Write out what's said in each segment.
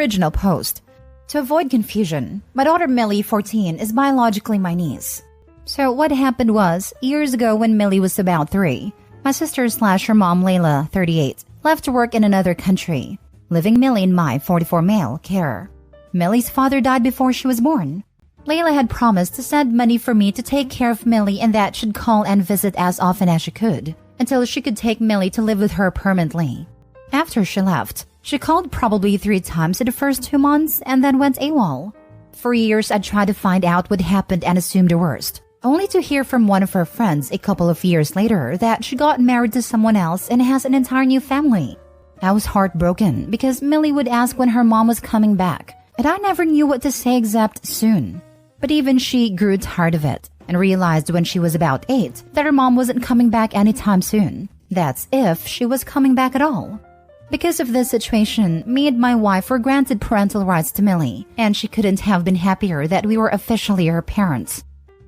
Original post. To avoid confusion, my daughter Millie, 14, is biologically my niece. So what happened was, years ago when Millie was about 3, my sister/her mom Layla, 38, left to work in another country, leaving Millie in my 44 male care. Millie's father died before she was born. Layla had promised to send money for me to take care of Millie and that she'd call and visit as often as she could, until she could take Millie to live with her permanently. After she left, she called probably 3 times in the first 2 months and then went AWOL. For years, I'd tried to find out what happened and assume the worst, only to hear from one of her friends a couple of years later that she got married to someone else and has an entire new family. I was heartbroken because Millie would ask when her mom was coming back, and I never knew what to say except soon. But even she grew tired of it and realized when she was about 8 that her mom wasn't coming back anytime soon. That's if she was coming back at all. Because of this situation, me and my wife were granted parental rights to Millie, and she couldn't have been happier that we were officially her parents.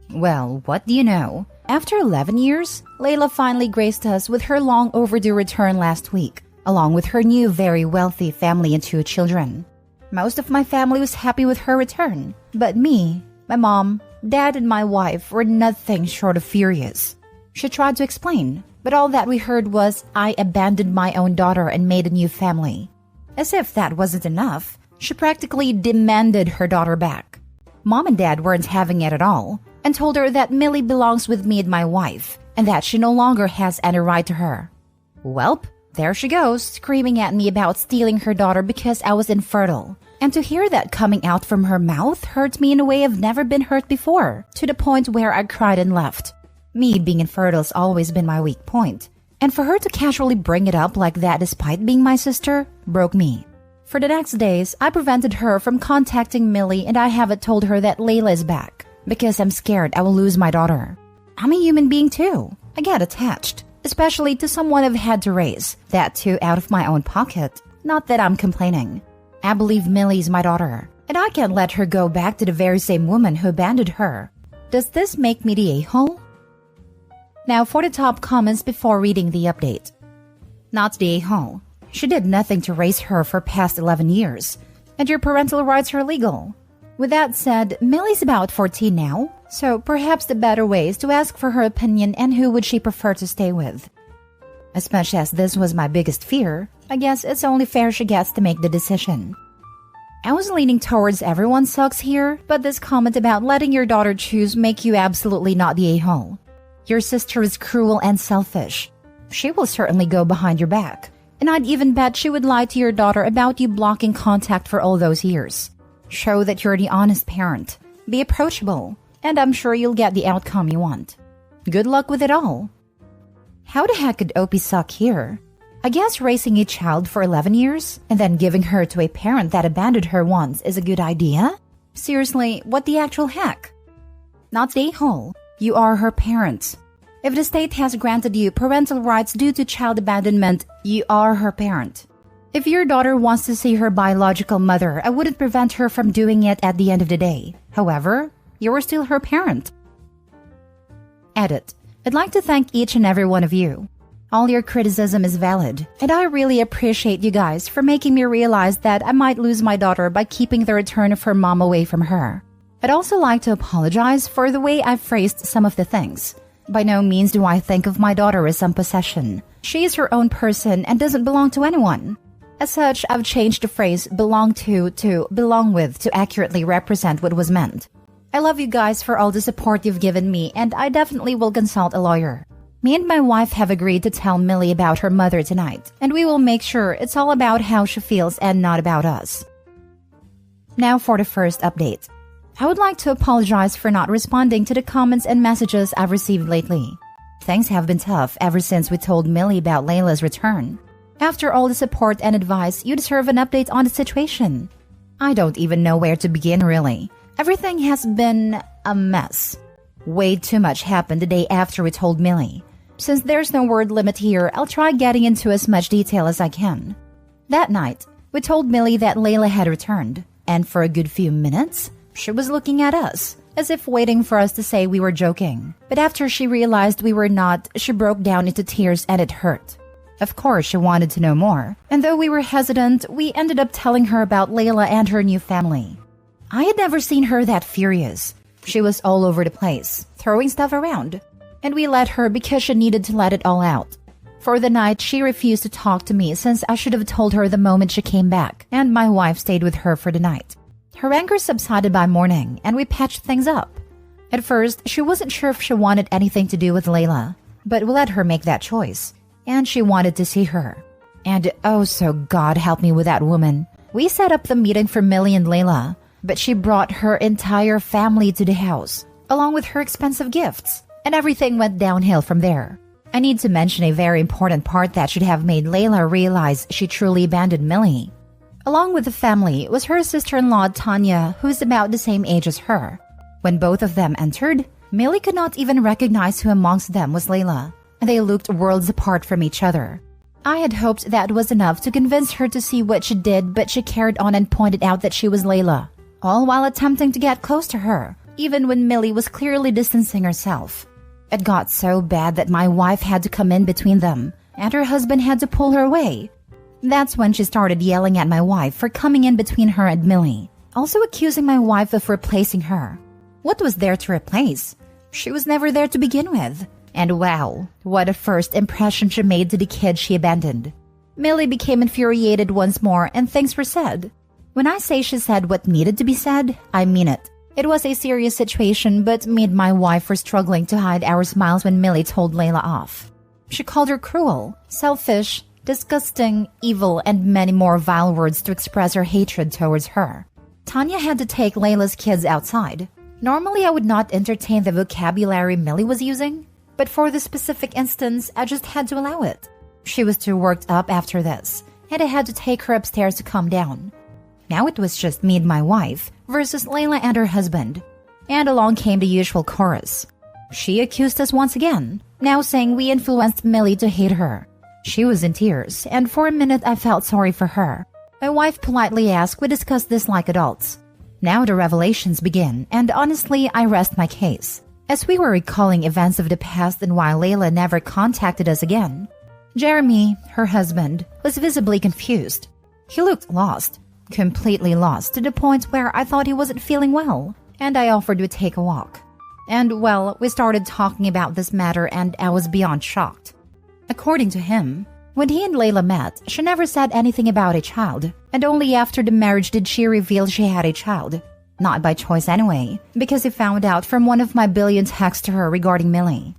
Well, what do you know? After 11 years, Layla finally graced us with her long overdue return last week, along with her new very wealthy family and 2 children. Most of my family was happy with her return, but me, my mom, dad, and my wife were nothing short of furious. She tried to explain, but all that we heard was I abandoned my own daughter and made a new family. As if that wasn't enough, she practically demanded her daughter back. Mom and dad weren't having it at all, and told her that Millie belongs with me and my wife, and that she no longer has any right to her. Welp, there she goes, screaming at me about stealing her daughter because I was infertile. And to hear that coming out from her mouth hurt me in a way I've never been hurt before, to the point where I cried and left. Me being infertile's always been my weak point, and for her to casually bring it up like that despite being my sister broke me. For the next days, I prevented her from contacting Millie, and I haven't told her that Layla is back, because I'm scared I will lose my daughter. I'm a human being too. I get attached, especially to someone I've had to raise, that too out of my own pocket. Not that I'm complaining. I believe Millie's my daughter, and I can't let her go back to the very same woman who abandoned her. Does this make me the a-hole? Now for the top comments before reading the update. Not the a-hole. She did nothing to raise her for past 11 years, and your parental rights are legal. With that said, Millie's about 14 now, so perhaps the better way is to ask for her opinion and who would she prefer to stay with. As much as this was my biggest fear, I guess it's only fair she gets to make the decision. I was leaning towards everyone sucks here, but this comment about letting your daughter choose make you absolutely not the a-hole. Your sister is cruel and selfish. She will certainly go behind your back, and I'd even bet she would lie to your daughter about you blocking contact for all those years. Show that you're the honest parent. Be approachable, and I'm sure you'll get the outcome you want. Good luck with it all. How the heck could OP suck here? I guess raising a child for 11 years and then giving her to a parent that abandoned her once is a good idea? Seriously, what the actual heck? Not the a-hole. You are her parent. If the state has granted you parental rights due to child abandonment, you are her parent. If your daughter wants to see her biological mother, I wouldn't prevent her from doing it at the end of the day. However, you are still her parent. Edit. I'd like to thank each and every one of you. All your criticism is valid, and I really appreciate you guys for making me realize that I might lose my daughter by keeping the return of her mom away from her. I'd also like to apologize for the way I phrased some of the things. By no means do I think of my daughter as some possession. She is her own person and doesn't belong to anyone. As such, I've changed the phrase belong to belong with to accurately represent what was meant. I love you guys for all the support you've given me, and I definitely will consult a lawyer. Me and my wife have agreed to tell Millie about her mother tonight, and we will make sure it's all about how she feels and not about us. Now for the first update. I would like to apologize for not responding to the comments and messages I've received lately. Things have been tough ever since we told Millie about Layla's return. After all the support and advice, you deserve an update on the situation. I don't even know where to begin, really. Everything has been a mess. Way too much happened the day after we told Millie. Since there's no word limit here, I'll try getting into as much detail as I can. That night, we told Millie that Layla had returned, and for a good few minutes, she was looking at us, as if waiting for us to say we were joking. But after she realized we were not, she broke down into tears and it hurt. Of course, she wanted to know more, and though we were hesitant, we ended up telling her about Layla and her new family. I had never seen her that furious. She was all over the place, throwing stuff around, and we let her because she needed to let it all out. For the night, she refused to talk to me since I should have told her the moment she came back, and my wife stayed with her for the night. Her anger subsided by morning, and we patched things up. At first, she wasn't sure if she wanted anything to do with Layla, but we let her make that choice, and she wanted to see her. And oh, so God help me with that woman. We set up the meeting for Millie and Layla, but she brought her entire family to the house, along with her expensive gifts, and everything went downhill from there. I need to mention a very important part that should have made Layla realize she truly abandoned Millie. Along with the family was her sister-in-law Tanya, who is about the same age as her. When both of them entered, Millie could not even recognize who amongst them was Layla. They looked worlds apart from each other. I had hoped that was enough to convince her to see what she did, but she carried on and pointed out that she was Layla, all while attempting to get close to her, even when Millie was clearly distancing herself. It got so bad that my wife had to come in between them, and her husband had to pull her away. That's when she started yelling at my wife for coming in between her and Millie, also accusing my wife of replacing her. What was there to replace? She was never there to begin with. And wow, what a first impression she made to the kid she abandoned. Millie became infuriated once more and things were said. When I say she said what needed to be said, I mean it. It was a serious situation, but me and my wife were struggling to hide our smiles when Millie told Layla off. She called her cruel, selfish, disgusting, evil, and many more vile words to express her hatred towards her. Tanya had to take Layla's kids outside. Normally, I would not entertain the vocabulary Millie was using, but for this specific instance, I just had to allow it. She was too worked up after this, and I had to take her upstairs to calm down. Now it was just me and my wife versus Layla and her husband, and along came the usual chorus. She accused us once again, now saying we influenced Millie to hate her. She was in tears, and for a minute I felt sorry for her. My wife politely asked we discuss this like adults. Now the revelations begin, and honestly, I rest my case. As we were recalling events of the past and why Layla never contacted us again, Jeremy, her husband, was visibly confused. He looked lost, completely lost, to the point where I thought he wasn't feeling well, and I offered to take a walk. And well, we started talking about this matter and I was beyond shocked. According to him, when he and Layla met, she never said anything about a child, and only after the marriage did she reveal she had a child. Not by choice anyway, because he found out from one of my billion texts to her regarding Millie.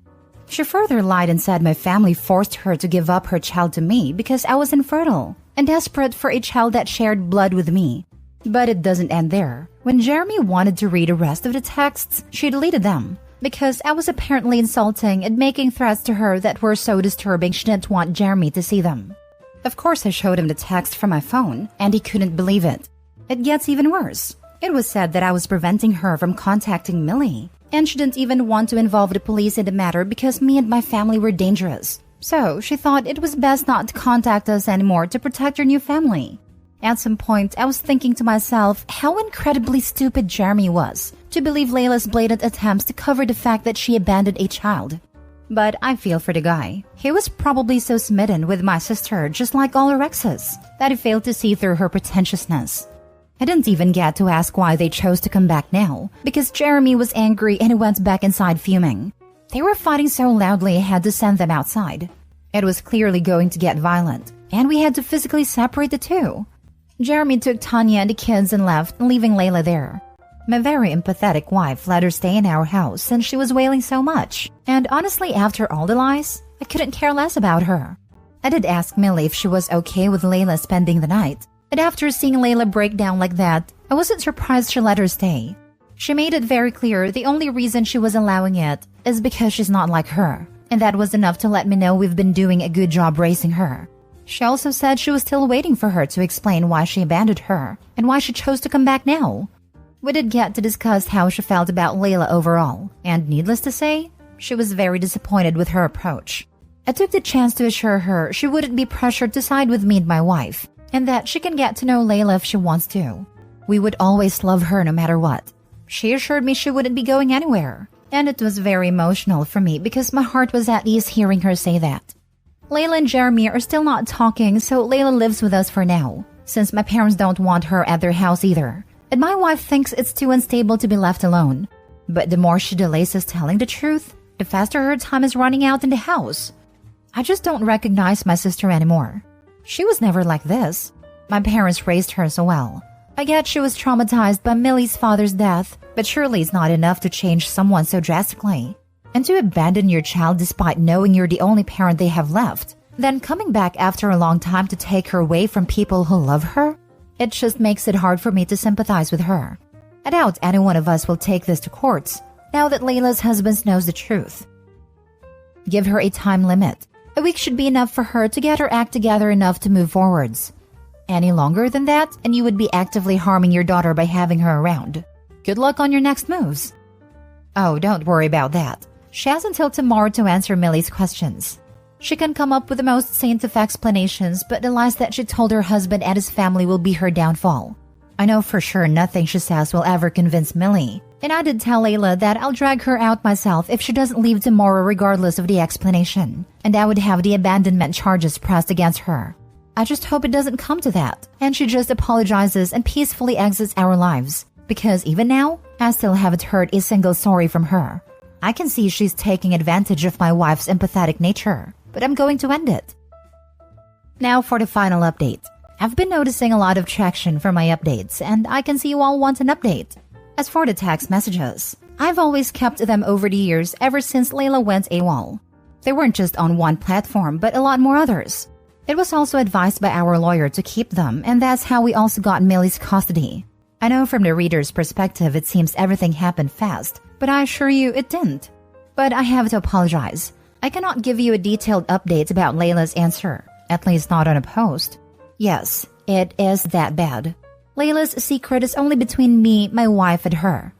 She further lied and said my family forced her to give up her child to me because I was infertile and desperate for a child that shared blood with me. But it doesn't end there. When Jeremy wanted to read the rest of the texts, she deleted them because I was apparently insulting and making threats to her that were so disturbing she didn't want Jeremy to see them. Of course, I showed him the text from my phone, and he couldn't believe it. It gets even worse. It was said that I was preventing her from contacting Millie, and she didn't even want to involve the police in the matter because me and my family were dangerous. So she thought it was best not to contact us anymore to protect her new family. At some point, I was thinking to myself how incredibly stupid Jeremy was to believe Layla's blatant attempts to cover the fact that she abandoned a child. But I feel for the guy. He was probably so smitten with my sister, just like all her exes, that he failed to see through her pretentiousness. I didn't even get to ask why they chose to come back now, because Jeremy was angry and he went back inside fuming. They were fighting so loudly I had to send them outside. It was clearly going to get violent, and we had to physically separate the two. Jeremy took Tanya and the kids and left, leaving Layla there. My very empathetic wife let her stay in our house since she was wailing so much, and honestly, after all the lies, I couldn't care less about her. I did ask Millie if she was okay with Layla spending the night, and after seeing Layla break down like that, I wasn't surprised she let her stay. She made it very clear the only reason she was allowing it is because she's not like her, and that was enough to let me know we've been doing a good job raising her. She also said she was still waiting for her to explain why she abandoned her and why she chose to come back now. We did get to discuss how she felt about Layla overall, and needless to say, she was very disappointed with her approach. I took the chance to assure her she wouldn't be pressured to side with me and my wife, and that she can get to know Layla if she wants to. We would always love her no matter what. She assured me she wouldn't be going anywhere, and it was very emotional for me because my heart was at ease hearing her say that. Layla and Jeremy are still not talking, so Layla lives with us for now, since my parents don't want her at their house either. And my wife thinks it's too unstable to be left alone. But the more she delays us telling the truth, the faster her time is running out in the house. I just don't recognize my sister anymore. She was never like this. My parents raised her so well. I get she was traumatized by Millie's father's death, but surely it's not enough to change someone so drastically. And to abandon your child despite knowing you're the only parent they have left, then coming back after a long time to take her away from people who love her? It just makes it hard for me to sympathize with her. I doubt any one of us will take this to courts, now that Layla's husband knows the truth. Give her a time limit. A week should be enough for her to get her act together enough to move forwards. Any longer than that, and you would be actively harming your daughter by having her around. Good luck on your next moves. Oh, don't worry about that. She has until tomorrow to answer Millie's questions. She can come up with the most saint-of explanations, but the lies that she told her husband and his family will be her downfall. I know for sure nothing she says will ever convince Millie, and I did tell Layla that I'll drag her out myself if she doesn't leave tomorrow regardless of the explanation, and I would have the abandonment charges pressed against her. I just hope it doesn't come to that, and she just apologizes and peacefully exits our lives, because even now, I still haven't heard a single sorry from her. I can see she's taking advantage of my wife's empathetic nature, but I'm going to end it. Now for the final update. I've been noticing a lot of traction for my updates, and I can see you all want an update. As for the text messages, I've always kept them over the years ever since Layla went AWOL. They weren't just on one platform, but a lot more others. It was also advised by our lawyer to keep them, and that's how we also got Millie's custody. I know from the reader's perspective it seems everything happened fast, but I assure you it didn't. But I have to apologize. I cannot give you a detailed update about Layla's answer, at least not on a post. Yes, it is that bad. Layla's secret is only between me, my wife, and her.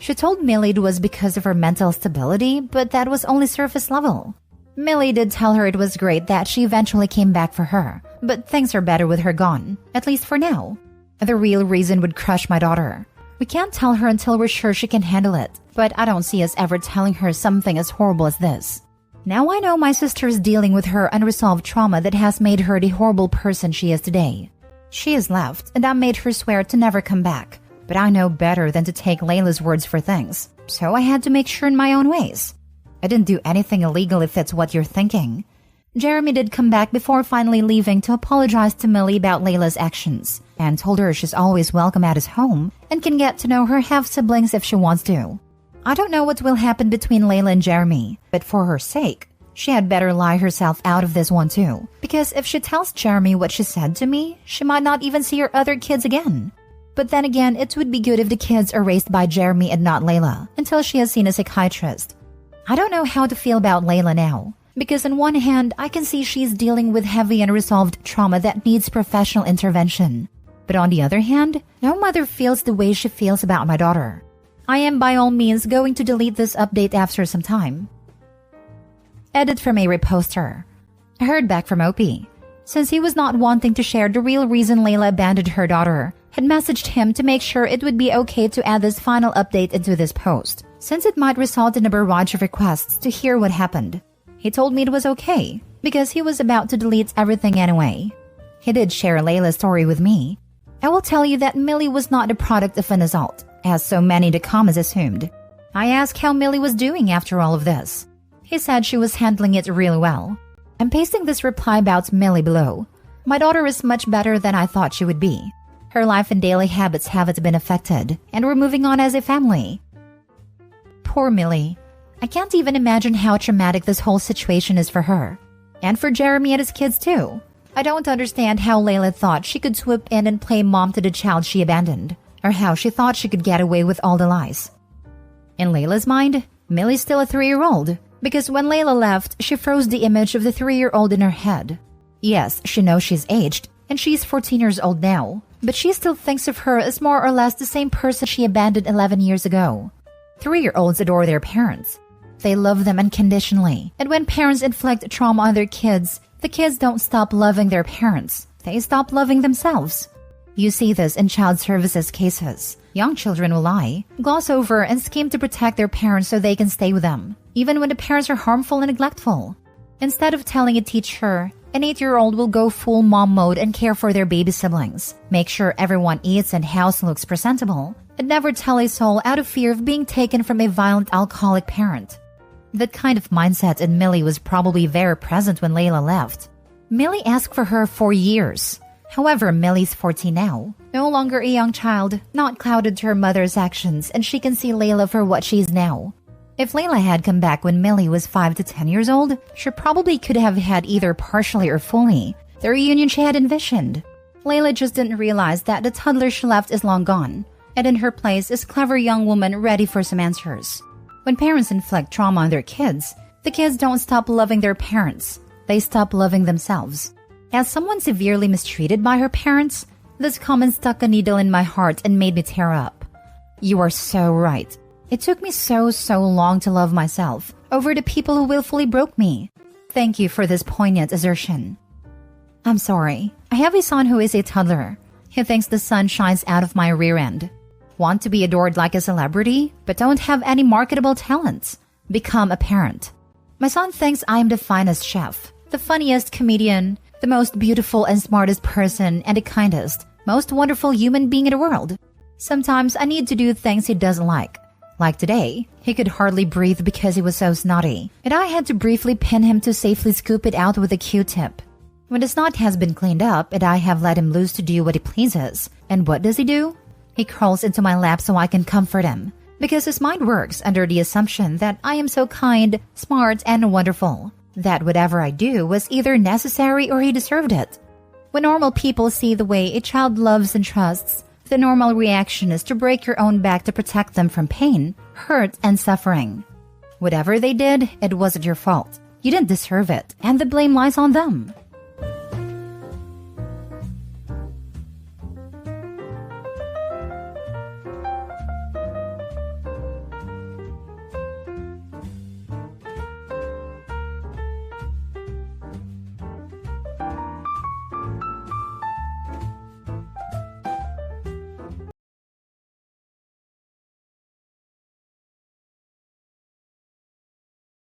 She told Millie it was because of her mental stability, but that was only surface level. Millie did tell her it was great that she eventually came back for her, but things are better with her gone, at least for now. The real reason would crush my daughter. We can't tell her until we're sure she can handle it, but I don't see us ever telling her something as horrible as this. Now I know my sister is dealing with her unresolved trauma that has made her the horrible person she is today. She has left, and I made her swear to never come back, but I know better than to take Layla's words for things, so I had to make sure in my own ways. I didn't do anything illegal if that's what you're thinking. Jeremy did come back before finally leaving to apologize to Millie about Layla's actions, and told her she's always welcome at his home and can get to know her half-siblings if she wants to. I don't know what will happen between Layla and Jeremy, but for her sake, she had better lie herself out of this one too, because if she tells Jeremy what she said to me, she might not even see her other kids again. But then again, it would be good if the kids are raised by Jeremy and not Layla, until she has seen a psychiatrist. I don't know how to feel about Layla now, because on one hand, I can see she's dealing with heavy unresolved trauma that needs professional intervention. But on the other hand, no mother feels the way she feels about my daughter. I am by all means going to delete this update after some time. Edit from a reposter. I heard back from Opie. Since he was not wanting to share the real reason Layla abandoned her daughter, had messaged him to make sure it would be okay to add this final update into this post, since it might result in a barrage of requests to hear what happened. He told me it was okay, because he was about to delete everything anyway. He did share Layla's story with me. I will tell you that Millie was not the product of an assault, as so many in the comments assumed. I asked how Millie was doing after all of this. He said she was handling it really well. I'm pasting this reply about Millie below. My daughter is much better than I thought she would be. Her life and daily habits haven't been affected, and we're moving on as a family. Poor Millie. I can't even imagine how traumatic this whole situation is for her. And for Jeremy and his kids too. I don't understand how Layla thought she could swoop in and play mom to the child she abandoned, or how she thought she could get away with all the lies. In Layla's mind, Millie's still a 3-year-old, because when Layla left, she froze the image of the 3-year-old in her head. Yes, she knows she's aged, and she's 14 years old now, but she still thinks of her as more or less the same person she abandoned 11 years ago. 3-year-olds adore their parents. They love them unconditionally, and when parents inflict trauma on their kids, the kids don't stop loving their parents. They stop loving themselves. You see this in child services cases. Young children will lie, gloss over, and scheme to protect their parents so they can stay with them, even when the parents are harmful and neglectful. Instead of telling a teacher, an 8-year-old will go full mom mode and care for their baby siblings, make sure everyone eats and house looks presentable, and never tell a soul out of fear of being taken from a violent alcoholic parent. That kind of mindset in Millie was probably very present when Layla left. Millie asked for her for years. However, Millie's 14 now, no longer a young child, not clouded to her mother's actions, and she can see Layla for what she is now. If Layla had come back when Millie was 5 to 10 years old, she probably could have had either partially or fully the reunion she had envisioned. Layla just didn't realize that the toddler she left is long gone, and in her place is a clever young woman ready for some answers. When parents inflict trauma on their kids, the kids don't stop loving their parents. They stop loving themselves. As someone severely mistreated by her parents, this comment stuck a needle in my heart and made me tear up. You are so right. It took me so long to love myself over the people who willfully broke me. Thank you for this poignant assertion. I'm sorry. I have a son who is a toddler. He thinks the sun shines out of my rear end. Want to be adored like a celebrity, but don't have any marketable talents. Become a parent. My son thinks I am the finest chef, the funniest comedian, the most beautiful and smartest person, and the kindest, most wonderful human being in the world. Sometimes I need to do things he doesn't like. Like today, he could hardly breathe because he was so snotty, and I had to briefly pin him to safely scoop it out with a Q-tip. When the snot has been cleaned up and I have let him loose to do what he pleases, and what does he do? He crawls into my lap so I can comfort him, because his mind works under the assumption that I am so kind, smart, and wonderful, that whatever I do was either necessary or he deserved it. When normal people see the way a child loves and trusts, the normal reaction is to break your own back to protect them from pain, hurt, and suffering. Whatever they did, it wasn't your fault. You didn't deserve it, and the blame lies on them.